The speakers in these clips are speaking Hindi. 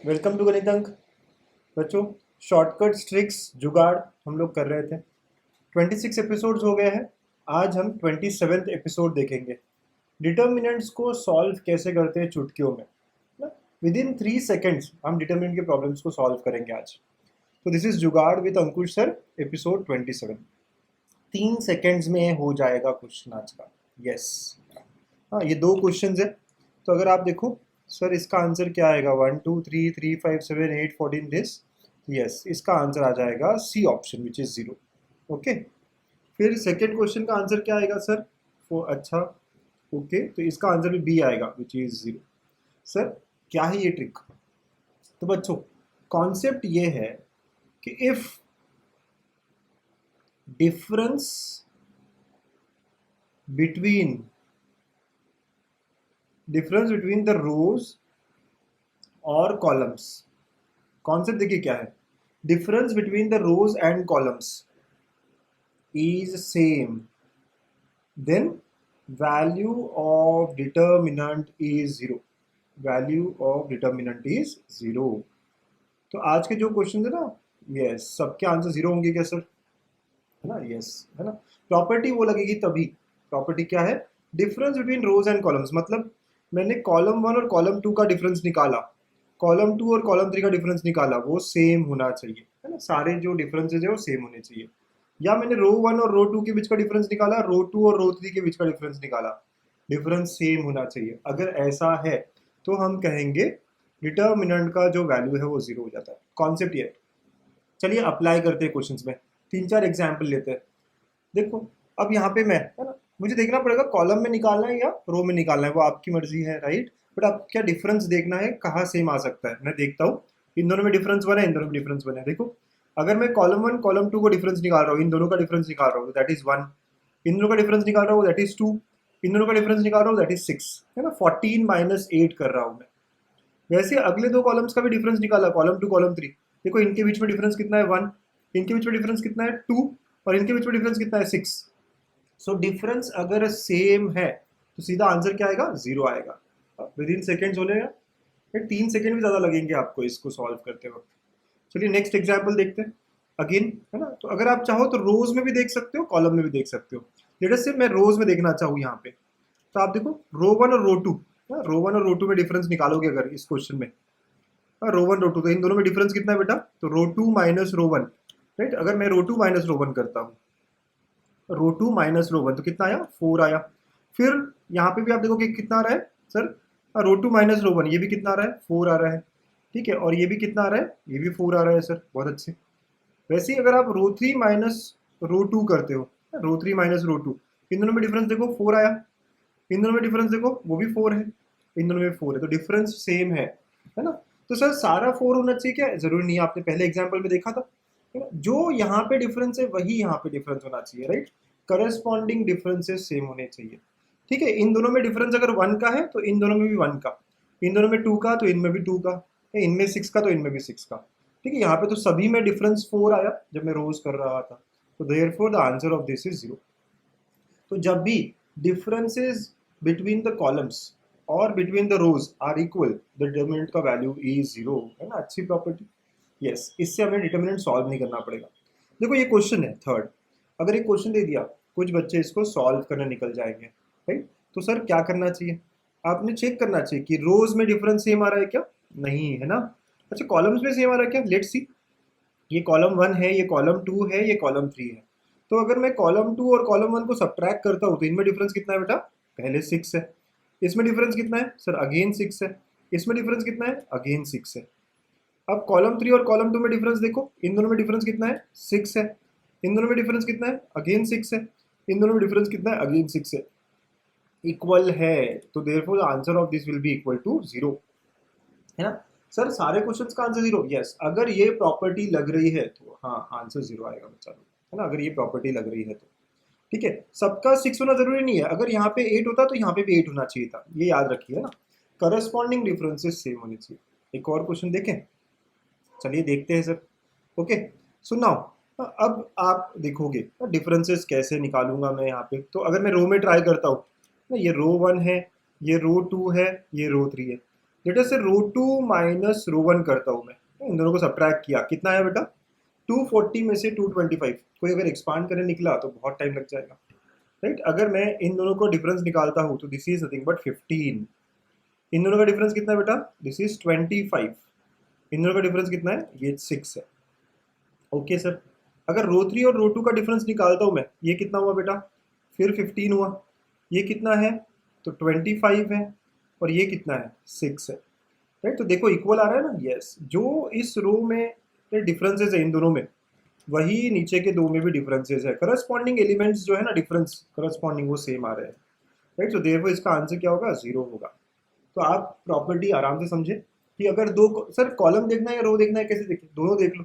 वेलकम टू गणित अंक। बच्चों, शॉर्टकट ट्रिक्स जुगाड़ हम लोग कर रहे थे। 26 एपिसोड्स हो गए हैं। आज हम 27th एपिसोड देखेंगे। डिटर्मिनेंट्स को सॉल्व कैसे करते हैं चुटकियों में ना। विद इन 3 सेकेंड्स हम डिटर्मिनेंट के प्रॉब्लम्स को सॉल्व करेंगे आज। तो दिस इज जुगाड़ with Ankush sir, episode 27। 3 seconds में हो जाएगा क्वेश्चन आज का। यस। हाँ, ये 2 क्वेश्चन है। तो अगर आप देखो सर, इसका आंसर क्या आएगा? 1 2 3 3 5 7 8 14 दिस। यस, इसका आंसर आ जाएगा C option which is 0। Okay. फिर सेकेंड क्वेश्चन का आंसर क्या आएगा सर? अच्छा, ओके, तो इसका आंसर भी बी आएगा विच इज 0। सर, क्या है ये ट्रिक? तो बच्चों, कॉन्सेप्ट ये है कि if difference between the rows और कॉलम्स, कॉन्सेप्ट देखिए क्या है। Difference between the rows and columns is same, then value of determinant is 0। Value of determinant is 0। तो आज के जो क्वेश्चन है ना, यस, सबके आंसर 0 होंगे क्या सर? है ना? यस, है ना। प्रॉपर्टी वो लगेगी तभी। प्रॉपर्टी क्या है? Difference between rows and columns, मतलब मैंने कॉलम 1 और कॉलम 2 का डिफरेंस निकाला, कॉलम 2 और कॉलम 3 का डिफरेंस निकाला, वो सेम होना चाहिए, है ना। सारे जो डिफरेंसेज है वो सेम होने चाहिए। या मैंने रो 1 और रो 2 के बीच का डिफरेंस निकाला, रो 2 और रो 3 के बीच का डिफरेंस निकाला, डिफरेंस सेम होना चाहिए। अगर ऐसा है तो हम कहेंगे डिटर्मिनेंट का जो वैल्यू है वो 0 हो जाता है। कॉन्सेप्ट ये है। चलिए अप्लाई करते हैं क्वेश्चंस में। 3 4 एग्जाम्पल लेते हैं। देखो, अब यहाँ पे मैं, है ना, मुझे देखना पड़ेगा कॉलम में निकालना है या रो में निकालना है, वो आपकी मर्जी है, राइट। बट आप क्या डिफरेंस देखना है, कहाँ सेम आ सकता है, मैं देखता हूँ। इन दोनों में डिफरेंस बना है, इन दोनों में डिफरेंस बना है। देखो, अगर मैं कॉलम 1 कॉलम 2 को डिफरेंस निकाल रहा हूँ, इन दोनों का डिफरेंस निकाल रहा हूँ, दैट इज 1। इन दोनों का डिफरेंस निकाल रहा हूँ, दैट इज 2। इन दोनों का डिफरेंस निकाल रहा हूँ, दैट इज 6। है ना, 14 माइनस 8 कर रहा हूँ मैं। वैसे अगले 2 कॉलम्स का भी डिफरेंस निकाला, कॉलम 2 कॉलम 3। देखो, इनके बीच में डिफरेंस कितना है? 1। इनके बीच में डिफरेंस कितना है? 2। और इनके बीच में डिफरेंस कितना है? 6। सो डिफरेंस अगर सेम है तो सीधा आंसर क्या आएगा? 0 आएगा। विद इन सेकेंड्स हो जाएगा। 3 सेकेंड भी ज़्यादा लगेंगे आपको इसको सॉल्व करते वक्त। चलिए नेक्स्ट एग्जाम्पल देखते हैं। अगेन, है ना, तो अगर आप चाहो तो रोज में भी देख सकते हो, कॉलम में भी देख सकते हो। लेट्स से मैं रोज में देखना चाहूँ यहाँ पे, तो आप देखो रो 1 और रो 2, रो 1 और रो 2 में डिफरेंस निकालोगे अगर इस क्वेश्चन में, रो 1 रो 2, तो इन दोनों में डिफरेंस कितना है बेटा? तो रो 2 माइनस रो 1, राइट। अगर मैं रो 2 माइनस रो 1 करता हूँ, रो 2 माइनस रो 1, तो कितना आया? 4 आया। फिर यहाँ पे भी आप देखो कि कितना आ रहा है सर? रो 2 माइनस रो 1, ये भी कितना आ रहा है? 4 आ रहा है। ठीक है, और ये भी कितना आ रहा है? ये भी 4 आ रहा है सर, बहुत अच्छे। वैसे ही अगर आप रो 3 माइनस रो 2 करते हो, रो 3 माइनस रो 2, इन दोनों में डिफरेंस देखो 4 आया। इन दोनों में डिफरेंस देखो, वो भी 4 है, इन दोनों में 4 है, तो डिफरेंस सेम है ना। तो सर सारा 4 होना चाहिए क्या? जरूरी नहीं है, आपने पहले एग्जाम्पल में देखा था, है ना। जो यहाँ पे डिफरेंस है वही यहाँ पे डिफरेंस होना चाहिए, राइट। करस्पॉन्डिंग डिफरेंसेस सेम होने चाहिए। ठीक है, इन दोनों में डिफरेंस अगर 1 का है तो इन दोनों में भी 1 का, इन दोनों में 2 का तो इनमें भी 2 का, इनमें 6 का तो इनमें भी 6 का। ठीक है, यहाँ पे तो सभी में डिफरेंस 4 आया जब मैं रोज कर रहा था, तो therefore the answer of this is 0। तो जब भी डिफरेंसेस बिटवीन द कॉलम्स और between the rows are equal, the determinant का वैल्यू इज 0, है ना। अच्छी प्रॉपर्टी। यस, इससे हमें डिटर्मिनेंट सॉल्व नहीं करना पड़ेगा। देखो ये क्वेश्चन है थर्ड। अगर एक क्वेश्चन दे दिया, कुछ बच्चे इसको सॉल्व करने निकल जाएंगे, राइट। तो सर क्या करना चाहिए? आपने चेक करना चाहिए कि रोज में डिफरेंस सेम आ रहा है क्या? नहीं, है ना। अच्छा, कॉलम्स में सेम आ रहा है क्या? Let's see. ये कॉलम 1 है, ये कॉलम 2 है, ये कॉलम 3 है। तो अगर मैं कॉलम 2 और कॉलम 1 को सब्ट्रैक्ट करता हूँ तो इनमें डिफरेंस कितना है बेटा? पहले 6 है। इसमें डिफरेंस कितना है सर? अगेन 6 है। इसमें डिफरेंस कितना है? अगेन 6 है। अब कॉलम 3 और कॉलम 2 में डिफरेंस देखो, इन दोनों में डिफरेंस कितना है? 6 है। इन दोनों में डिफरेंस कितना है? अगेन 6 है। इन दोनों में डिफरेंस कितना है? अगेन 6 है। इक्वल है, तो therefore the answer of this will be equal to 0, है ना। सर सारे क्वेश्चंस का आंसर 0? यस, अगर ये प्रॉपर्टी लग रही है तो हाँ, आंसर 0 आएगा बच्चा लोग, है ना। अगर ये प्रॉपर्टी लग रही है तो ठीक है। सबका 6 होना जरूरी नहीं है, अगर यहाँ पे 8 होता तो यहाँ पे भी 8 होना चाहिए था, ये याद रखिए, है ना। करस्पॉन्डिंग डिफरेंसेस सेम होने चाहिए। एक और क्वेश्चन देखें, चलिए देखते हैं सर। ओके, सुनाओ। अब आप देखोगे डिफरेंसेस कैसे निकालूंगा मैं यहाँ पे। तो अगर मैं रो में ट्राई करता हूँ ना, ये रो 1 है, ये रो 2 है, ये रो 3 है। लेट अस से रो टू माइनस रो वन करता हूँ मैं, इन दोनों को सब्ट्रैक्ट किया, कितना है बेटा 240 में से 225, कोई अगर एक्सपांड करने निकला तो बहुत टाइम लग जाएगा, राइट। अगर मैं इन दोनों को डिफरेंस निकालता हूँ तो दिस इज नथिंग बट 15, इन दोनों का डिफरेंस कितना है बेटा, दिस इज 25, इन दोनों का डिफरेंस कितना है, ये 6 है। ओके सर, अगर रो 3 और रो 2 का डिफरेंस निकालता हूँ मैं, ये कितना हुआ बेटा, फिर 15 हुआ, ये कितना है तो 25 है, और ये कितना है 6 है, राइट। तो देखो इक्वल आ रहा है ना, यस। जो इस रो में डिफरेंसेस है इन दोनों में, वही नीचे के दो में भी डिफरेंसेस है, करस्पॉन्डिंग एलिमेंट्स जो है ना डिफरेंस करस्पॉन्डिंग वो सेम आ रहे हैं, राइट। तो देयरफॉर इसका आंसर क्या होगा, 0 होगा। तो आप प्रॉपर्टी आराम से समझे कि अगर दो, सर कॉलम देखना है या रो देखना है, कैसे देखें, दोनों देख लो,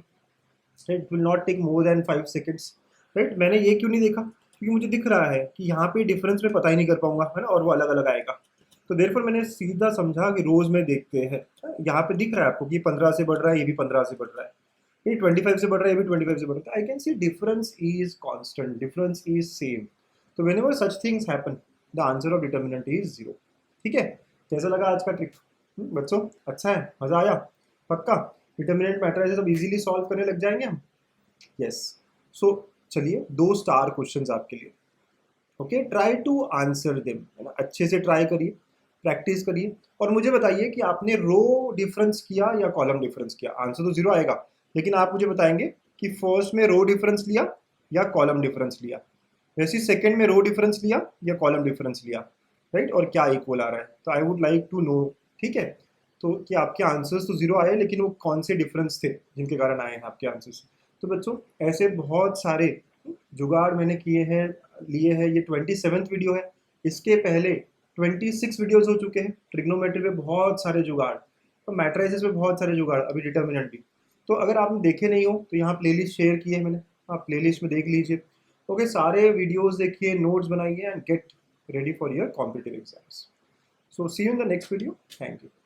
right. Will not take more than 5 seconds, right. मैंने ये क्यों नहीं देखा, क्योंकि मुझे दिख रहा है कि यहाँ पे डिफरेंस में पता ही नहीं कर पाऊंगा, है ना, और वो अलग अलग आएगा। तो देयरफॉर मैंने सीधा समझा कि रोज में देखते हैं, यहाँ पे दिख रहा है आपको कि 15 से बढ़ रहा है, ये भी 15 से बढ़ रहा है, ये 25 से बढ़ रहा है, ये भी 25 से बढ़ रहा है। I can see difference is constant, difference is same. तो whenever such things happen, the answer of determinant is 0। ठीक है, कैसा लगा आज का ट्रिक बच्चों, अच्छा है, मजा आया, पक्का डिटर्मिनेंट मैट्रिसेस सब इजीली सॉल्व करने लग जाएंगे हम, यस। सो चलिए 2 स्टार क्वेश्चंस आपके लिए, okay, try to answer them, है ना, अच्छे से ट्राई करिए, प्रैक्टिस करिए, और मुझे बताइए कि आपने रो डिफरेंस किया या कॉलम डिफरेंस किया। आंसर तो 0 आएगा, लेकिन आप मुझे बताएंगे कि फर्स्ट में रो डिफरेंस लिया या कॉलम डिफरेंस लिया, वैसे सेकंड में रो डिफरेंस लिया या कॉलम डिफरेंस लिया, राइट, और क्या इक्वल आ रहा है। तो I would like to know, ठीक है, तो कि आपके आंसर्स तो 0 आए, लेकिन वो कौन से डिफरेंस थे जिनके कारण आए हैं आपके आंसर्स। तो बच्चों ऐसे बहुत सारे जुगाड़ मैंने किए हैं, लिए हैं। ये 27th वीडियो है, इसके पहले 26 वीडियोस हो चुके हैं, ट्रिग्नोमेट्री पे बहुत सारे जुगाड़, तो मैट्रिसेस पे बहुत सारे जुगाड़, अभी डिटर्मिनेंट भी। तो अगर आपने देखे नहीं हो तो यहाँ प्लेलिस्ट शेयर की है मैंने, आप प्लेलिस्ट में देख लीजिए, ओके। सारे वीडियोस देखिए, नोट्स बनाइए and get ready for your competitive exams. So see you in the next video. Thank you.